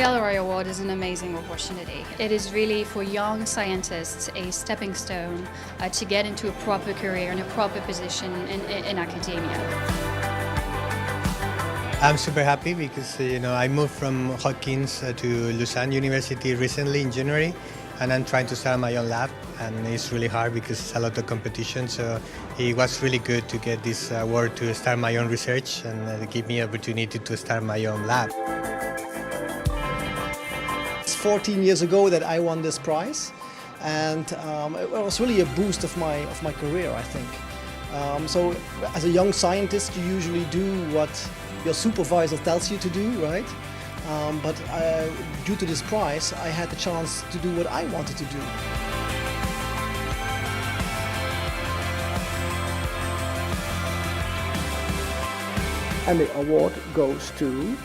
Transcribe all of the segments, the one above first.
LRI Award is an amazing opportunity. It is really for young scientists a stepping stone to get into a proper career and a proper position in academia. I'm super happy because I moved from Hawkins to Lausanne University recently in January, and I'm trying to start my own lab, and it's really hard because it's a lot of competition. So it was really good to get this award to start my own research and give me opportunity to start my own lab. It's 14 years ago that I won this prize, and it was really a boost of my career, I think. So as a young scientist, you usually do what your supervisor tells you to do, right? But due to this prize, I had the chance to do what I wanted to do. And the award goes to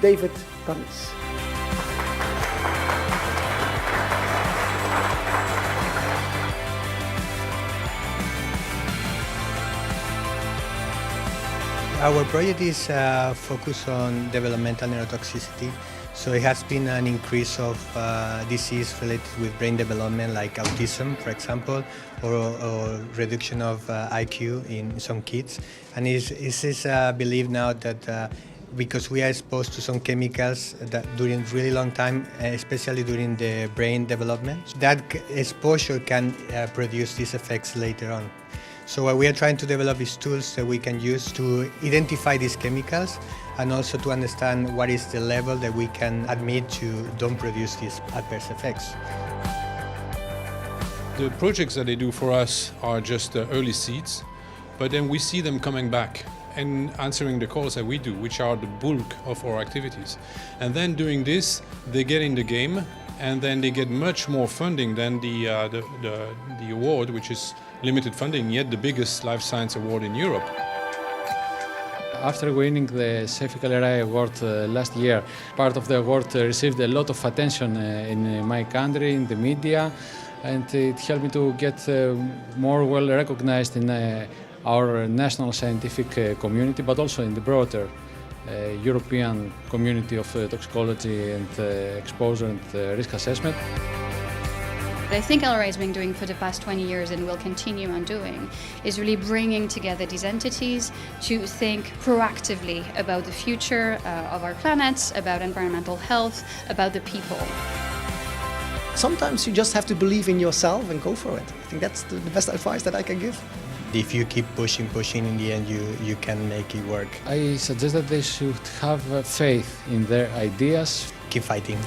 David Pamies. Our project is focused on developmental neurotoxicity. So it has been an increase of disease related with brain development, like autism, for example, or reduction of IQ in some kids. And it is believed now that because we are exposed to some chemicals that during really long time, especially during the brain development, that exposure can produce these effects later on. So we are trying to develop these tools that we can use to identify these chemicals and also to understand what is the level that we can admit to don't produce these adverse effects. The projects that they do for us are just early seeds, but then we see them coming back and answering the calls that we do, which are the bulk of our activities. And then doing this, they get in the game, and then they get much more funding than the award, which is limited funding, yet the biggest life science award in Europe. After winning the Cefic-LRI award last year, part of the award received a lot of attention in my country, in the media, and it helped me to get more well recognized in our national scientific community, but also in the broader European community of toxicology and exposure and risk assessment. What I think LRI has been doing for the past 20 years and will continue on doing is really bringing together these entities to think proactively about the future of our planet, about environmental health, about the people. Sometimes you just have to believe in yourself and go for it. I think that's the best advice that I can give. If you keep pushing, in the end you can make it work. I suggest that they should have faith in their ideas. Keep fighting.